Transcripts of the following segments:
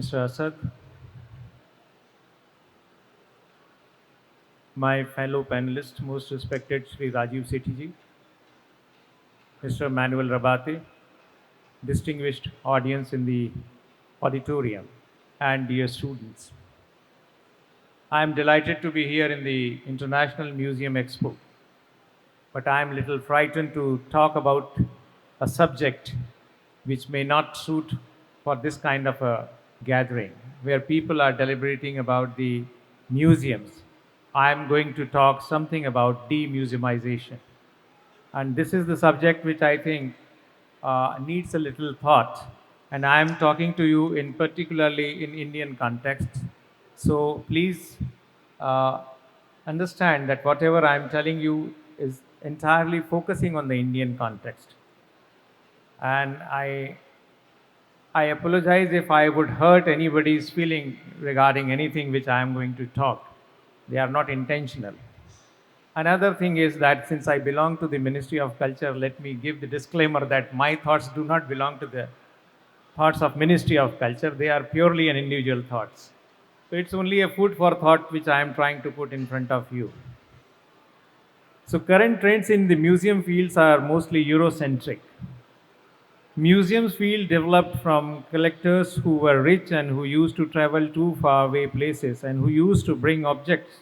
Mr. Asad, my fellow panelists, most respected Sri Rajiv Sethi, Mr. Manuel Rabate, distinguished audience in the auditorium, and dear students. I am delighted to be here in the International Museum Expo, but I am a little frightened to talk about a subject which may not suit for this kind of a gathering, where people are deliberating about the museums. I am going to talk something about demuseumization. And this is the subject which I think needs a little thought. And I am talking to you in particularly in Indian context. So please uh, understand that whatever I am telling you is entirely focusing on the Indian context. And I apologize if I would hurt anybody's feeling regarding anything which I am going to talk. They are not intentional. Another thing is that since I belong to the Ministry of Culture, let me give the disclaimer that my thoughts do not belong to the thoughts of Ministry of Culture. They are purely an individual thoughts. So it's only a food for thought which I am trying to put in front of you. So current trends in the museum fields are mostly Eurocentric. Museums feel developed from collectors who were rich and who used to travel to faraway places and who used to bring objects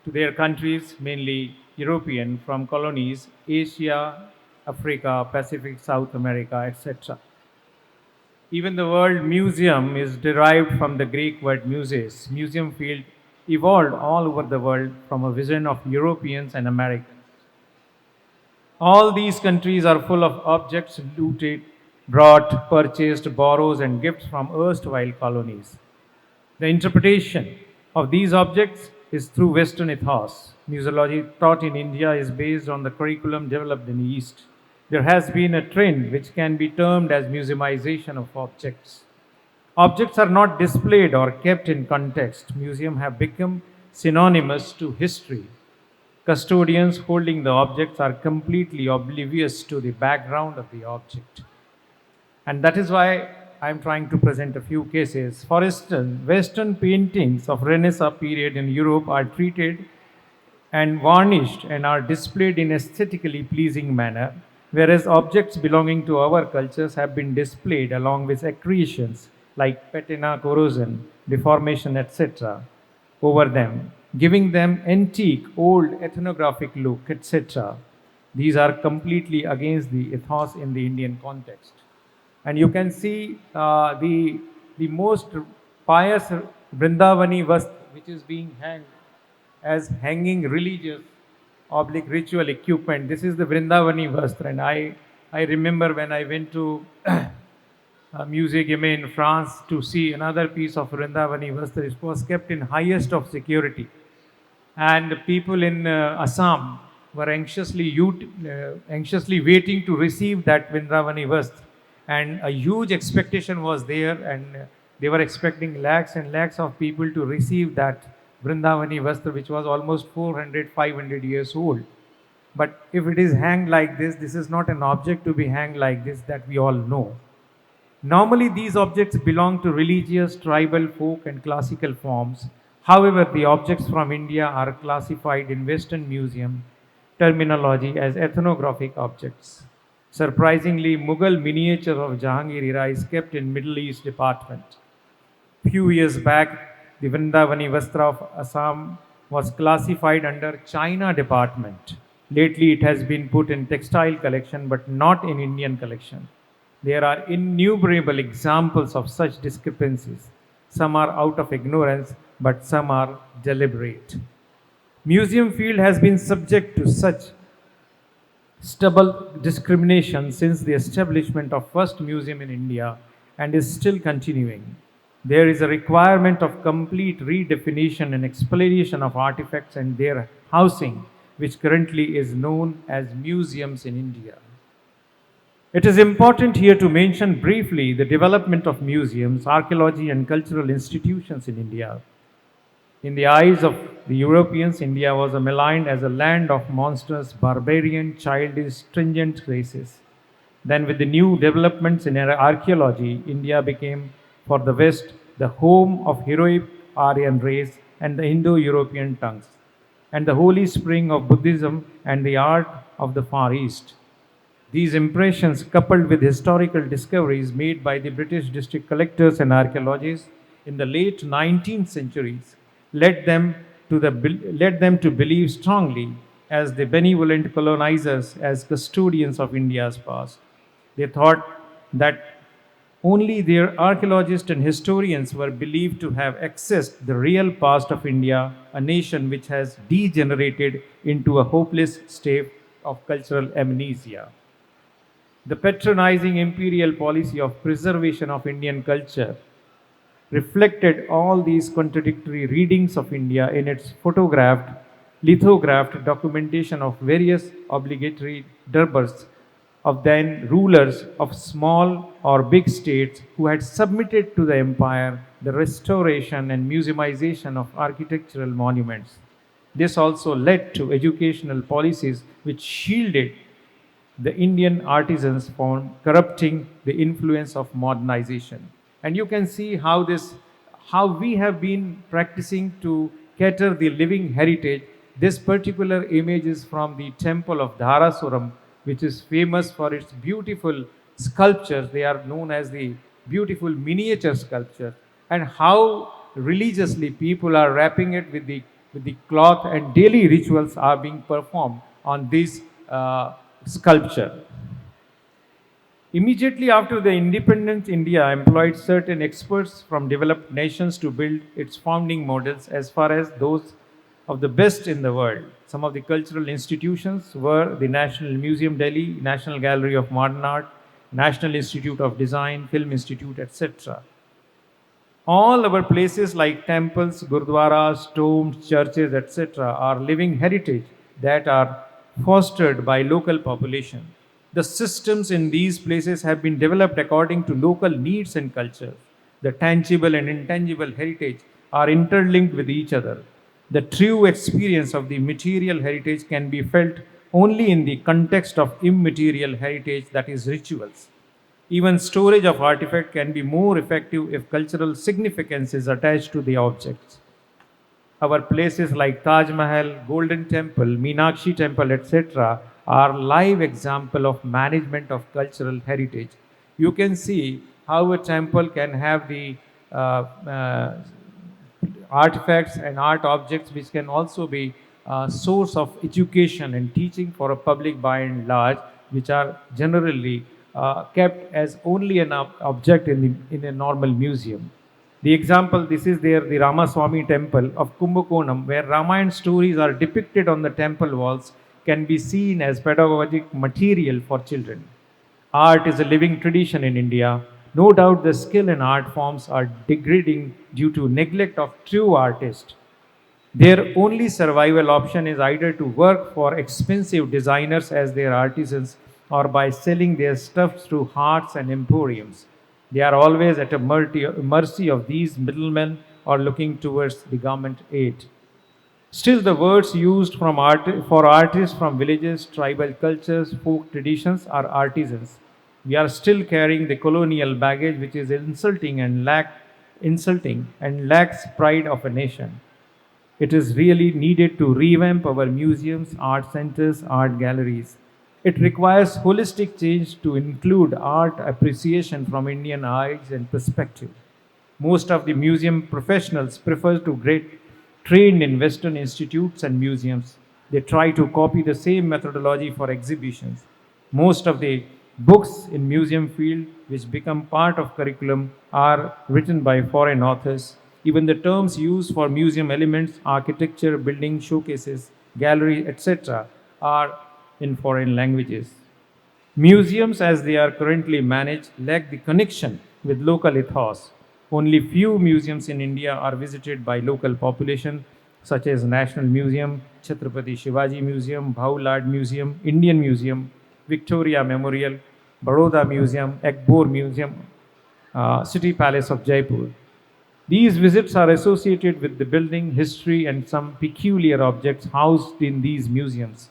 to their countries, mainly European, from colonies, Asia, Africa, Pacific, South America, etc. Even the word museum is derived from the Greek word muses. Museum field evolved all over the world from a vision of Europeans and Americans. All these countries are full of objects looted, brought, purchased, borrowed, and gifts from erstwhile colonies. The interpretation of these objects is through Western ethos. Museology taught in India is based on the curriculum developed in the East. There has been a trend which can be termed as museumization of objects. Objects are not displayed or kept in context. Museums have become synonymous to history. Custodians holding the objects are completely oblivious to the background of the object. And that is why I'm trying to present a few cases. For instance, Western paintings of Renaissance period in Europe are treated and varnished and are displayed in aesthetically pleasing manner, whereas objects belonging to our cultures have been displayed along with accretions like patina, corrosion, deformation, etc. over them, giving them antique, old, ethnographic look, etc. These are completely against the ethos in the Indian context. And you can see the most pious Vrindavani Vast, which is being hanged as hanging religious oblique ritual equipment. This is the Vrindavani Vastra. And I remember when I went to a museum in France to see another piece of Vrindavani Vastra. It was kept in highest of security. And the people in Assam were anxiously waiting to receive that Vrindavani Vastra. And a huge expectation was there, and they were expecting lakhs and lakhs of people to receive that Vrindavani Vastra, which was almost 400, 500 years old. But if it is hanged like this is not an object to be hanged like this, that we all know. Normally, these objects belong to religious, tribal, folk, and classical forms. However, the objects from India are classified in Western museum terminology as ethnographic objects. Surprisingly, Mughal miniature of Jahangir Era is kept in Middle East department. Few years back, the Vrindavani Vastra of Assam was classified under China department. Lately, it has been put in textile collection, but not in Indian collection. There are innumerable examples of such discrepancies. Some are out of ignorance, but some are deliberate. Museum field has been subject to such stubborn discrimination since the establishment of first museum in India and is still continuing. There is a requirement of complete redefinition and explanation of artifacts and their housing, which currently is known as museums in India. It is important here to mention briefly the development of museums, archaeology, and cultural institutions in India. In the eyes of the Europeans, India was maligned as a land of monstrous, barbarian, childish, stringent races. Then, with the new developments in archaeology, India became, for the West, the home of heroic Aryan race and the Indo-European tongues, and the holy spring of Buddhism and the art of the Far East. These impressions, coupled with historical discoveries made by the British district collectors and archaeologists in the late 19th centuries, led them led them to believe strongly as the benevolent colonizers, as custodians of India's past. They thought that only their archaeologists and historians were believed to have accessed the real past of India, a nation which has degenerated into a hopeless state of cultural amnesia. The patronizing imperial policy of preservation of Indian culture reflected all these contradictory readings of India in its photographed, lithographed documentation of various obligatory durbars of then rulers of small or big states who had submitted to the empire the restoration and museumization of architectural monuments. This also led to educational policies which shielded the Indian artisans from corrupting the influence of modernization. And you can see how we have been practicing to cater the living heritage. This particular image is from the temple of Dharasuram, which is famous for its beautiful sculptures. They are known as the beautiful miniature sculpture, and how religiously people are wrapping it with the cloth, and daily rituals are being performed on this sculpture. Immediately after the independence, India employed certain experts from developed nations to build its founding models as far as those of the best in the world. Some of the cultural institutions were the National Museum Delhi, National Gallery of Modern Art, National Institute of Design, Film Institute, etc. All our places like temples, gurdwaras, tombs, churches, etc., are living heritage that are fostered by local population. The systems in these places have been developed according to local needs and culture. The tangible and intangible heritage are interlinked with each other. The true experience of the material heritage can be felt only in the context of immaterial heritage, that is, rituals. Even storage of artifact can be more effective if cultural significance is attached to the objects. Our places like Taj Mahal, Golden Temple, Meenakshi Temple, etc., are live example of management of cultural heritage. You can see how a temple can have the uh, uh, artifacts and art objects which can also be a source of education and teaching for a public by and large, which are generally kept as only an object in a normal museum. The example, this is there, the Ramaswamy temple of Kumbakonam, where Ramayana stories are depicted on the temple walls, can be seen as pedagogic material for children. Art is a living tradition in India. No doubt the skill in art forms are degrading due to neglect of true artists. Their only survival option is either to work for expensive designers as their artisans or by selling their stuffs through hearts and emporiums. They are always at a mercy of these middlemen or looking towards the government aid. Still, the words used for artists from villages, tribal cultures, folk traditions are artisans. We are still carrying the colonial baggage, which is insulting and lacks pride of a nation. It is really needed to revamp our museums, art centers, art galleries. It requires holistic change to include art appreciation from Indian eyes and perspective. Most of the museum professionals prefer to get trained in Western institutes and museums. They try to copy the same methodology for exhibitions. Most of the books in museum field which become part of curriculum are written by foreign authors. Even the terms used for museum elements, architecture, building showcases, gallery, etc., are in foreign languages. Museums, as they are currently managed, lack the connection with local ethos. Only few museums in India are visited by local population, such as National Museum, Chhatrapati Shivaji Museum, Bhaulad Museum, Indian Museum, Victoria Memorial, Baroda Museum, Ekbor Museum, City Palace of Jaipur. These visits are associated with the building history and some peculiar objects housed in these museums.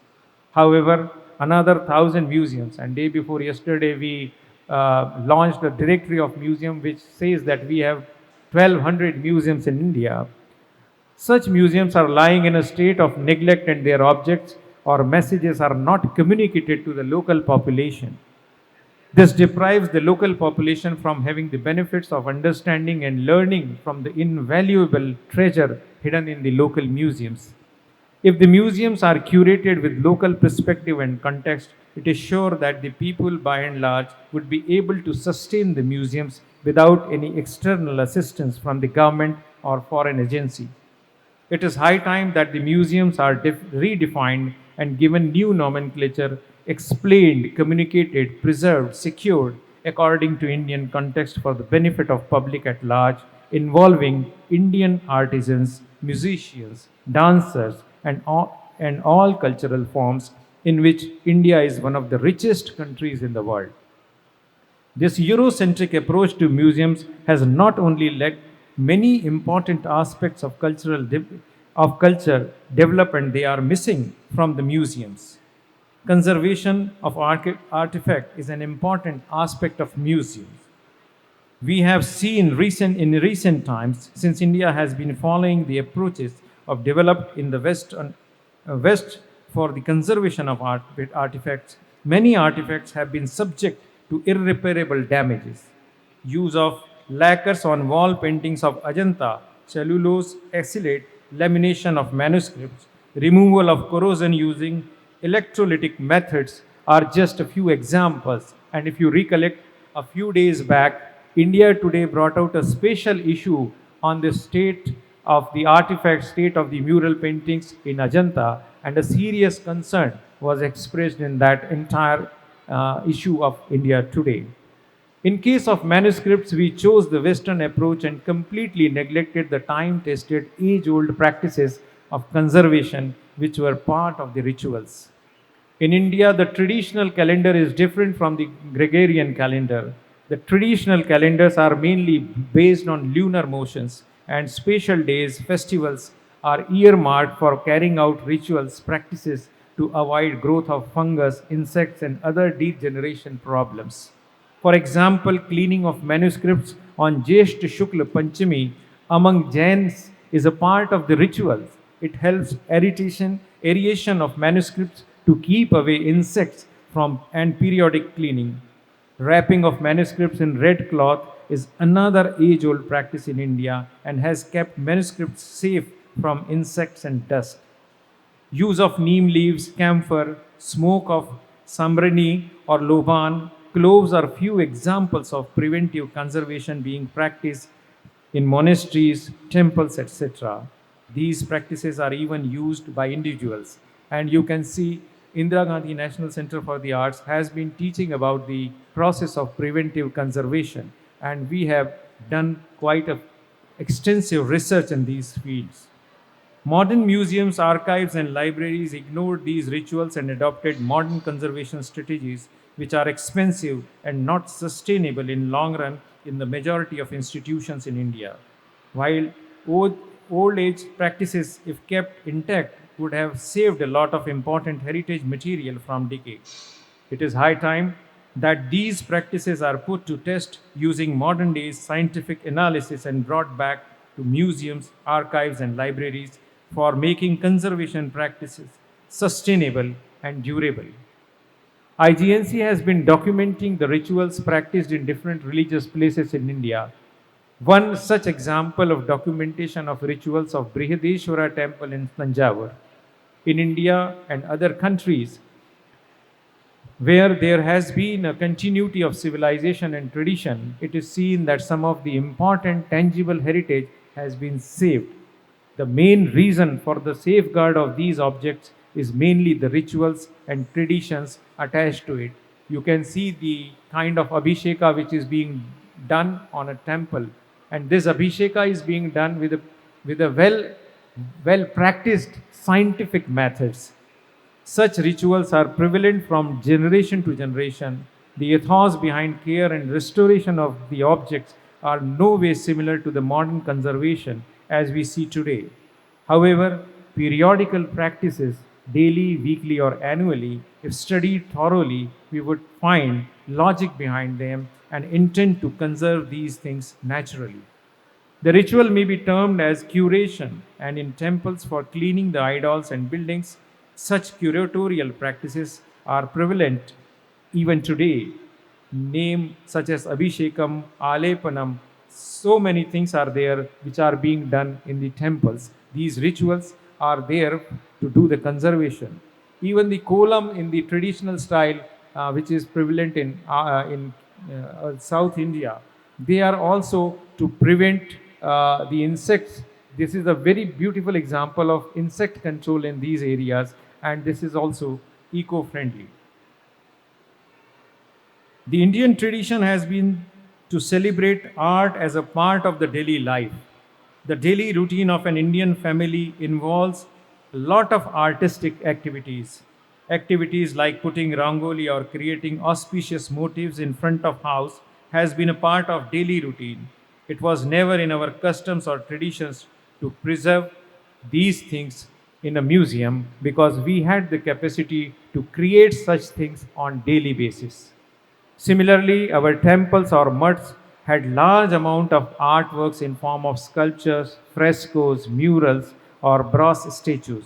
However, another 1,000 museums, and day before yesterday we launched a directory of museum which says that we have 1,200 museums in India. Such museums are lying in a state of neglect and their objects or messages are not communicated to the local population. This deprives the local population from having the benefits of understanding and learning from the invaluable treasure hidden in the local museums. If the museums are curated with local perspective and context, it is sure that the people by and large would be able to sustain the museums without any external assistance from the government or foreign agency. It is high time that the museums are redefined and given new nomenclature, explained, communicated, preserved, secured according to Indian context for the benefit of public at large, involving Indian artisans, musicians, dancers, and all cultural forms in which India is one of the richest countries in the world. This Eurocentric approach to museums has not only led many important aspects of of culture development they are missing from the museums. Conservation of artifact is an important aspect of museums. We have seen in recent times, since India has been following the approaches of developed in the West for the conservation of artifacts, many artifacts have been subject to irreparable damages. Use of lacquers on wall paintings of Ajanta, cellulose acylate, lamination of manuscripts, removal of corrosion using electrolytic methods are just a few examples. And if you recollect, a few days back, India Today brought out a special issue on the state of the artifact, state of the mural paintings in Ajanta, and a serious concern was expressed in that entire issue of India Today. In case of manuscripts, we chose the Western approach and completely neglected the time tested, age old practices of conservation, which were part of the rituals. In India, the traditional calendar is different from the Gregorian calendar. The traditional calendars are mainly based on lunar motions, and special days, festivals are earmarked for carrying out rituals, practices to avoid growth of fungus, insects, and other degeneration problems. For example, cleaning of manuscripts on Jyeshtha Shukla Panchami among Jains is a part of the rituals. It helps aeration of manuscripts to keep away insects from and periodic cleaning. Wrapping of manuscripts in red cloth is another age-old practice in India and has kept manuscripts safe from insects and dust. Use of neem leaves, camphor, smoke of samrani or loban, cloves are few examples of preventive conservation being practiced in monasteries, temples, etc. These practices are even used by individuals. And you can see Indira Gandhi National Center for the Arts has been teaching about the process of preventive conservation. And we have done quite extensive research in these fields. Modern museums, archives, and libraries ignored these rituals and adopted modern conservation strategies, which are expensive and not sustainable in long run in the majority of institutions in India. While old age practices, if kept intact, would have saved a lot of important heritage material from decay. It is high time that these practices are put to test using modern day scientific analysis and brought back to museums, archives, and libraries for making conservation practices sustainable and durable. IGNC has been documenting the rituals practiced in different religious places in India. One such example of documentation of rituals of Brihadeshwara temple in Tanjavur. In India and other countries where there has been a continuity of civilization and tradition, it is seen that some of the important tangible heritage has been saved. The main reason for the safeguard of these objects is mainly the rituals and traditions attached to it. You can see the kind of abhisheka which is being done on a temple, and this abhisheka is being done with a well practiced scientific methods. Such rituals are prevalent from generation to generation. The ethos behind care and restoration of the objects are no way similar to the modern conservation as we see today. However, periodical practices, daily, weekly, or annually, if studied thoroughly, we would find logic behind them and intend to conserve these things naturally. The ritual may be termed as curation, and in temples for cleaning the idols and buildings, such curatorial practices are prevalent even today. Name such as Abhishekam, Alepanam, so many things are there which are being done in the temples. These rituals are there to do the conservation. Even the kolam in the traditional style, which is prevalent in South India, they are also to prevent the insects. This is a very beautiful example of insect control in these areas, and this is also eco-friendly. The Indian tradition has been to celebrate art as a part of the daily life. The daily routine of an Indian family involves a lot of artistic activities. Activities like putting rangoli or creating auspicious motifs in front of house has been a part of daily routine. It was never in our customs or traditions to preserve these things in a museum because we had the capacity to create such things on daily basis. Similarly, our temples or mutts had large amount of artworks in form of sculptures, frescoes, murals, or bronze statues.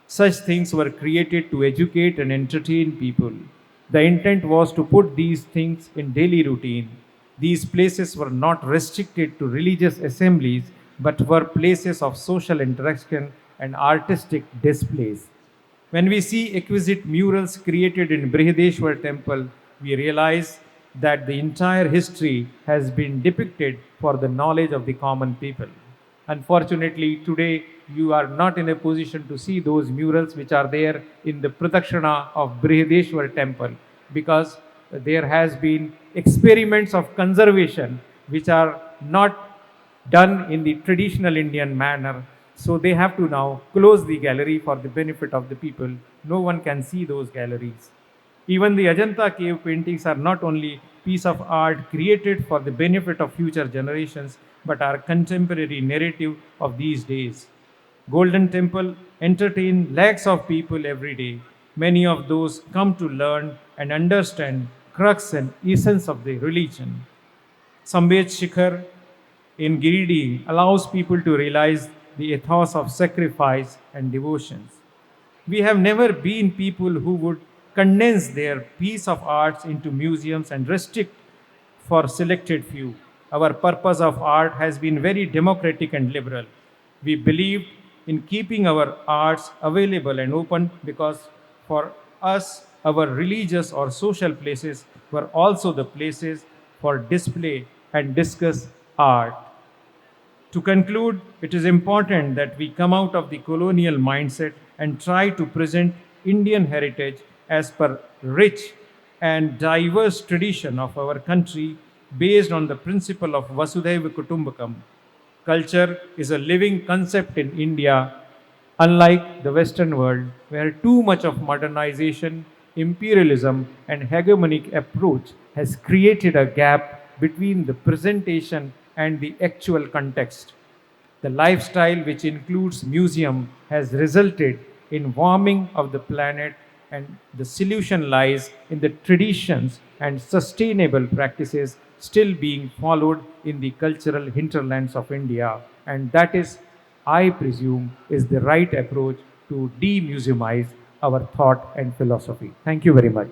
Such things were created to educate and entertain people. The intent was to put these things in daily routine. These places were not restricted to religious assemblies, but were places of social interaction and artistic displays. When we see exquisite murals created in Brihadeshwar temple, we realize that the entire history has been depicted for the knowledge of the common people. Unfortunately, today you are not in a position to see those murals which are there in the Pradakshina of Brihadeshwar temple because there has been experiments of conservation which are not done in the traditional Indian manner. So they have to now close the gallery for the benefit of the people. No one can see those galleries. Even the Ajanta cave paintings are not only piece of art created for the benefit of future generations, but are contemporary narrative of these days. Golden Temple entertain lakhs of people every day. Many of those come to learn and understand crux and essence of the religion. Sambet Shikhar in Giridi allows people to realize the ethos of sacrifice and devotions. We have never been people who would condense their piece of arts into museums and restrict for selected few. Our purpose of art has been very democratic and liberal. We believed in keeping our arts available and open because for us, our religious or social places were also the places for display and discuss art. To conclude, it is important that we come out of the colonial mindset and try to present Indian heritage as per rich and diverse tradition of our country based on the principle of Vasudhaiva Kutumbakam. Culture is a living concept in India, unlike the Western world, where too much of modernization, imperialism, and hegemonic approach has created a gap between the presentation and the actual context. The lifestyle, which includes museum, has resulted in warming of the planet, and the solution lies in the traditions and sustainable practices still being followed in the cultural hinterlands of India. And that is, I presume, is the right approach to demuseumize our thought and philosophy. Thank you very much.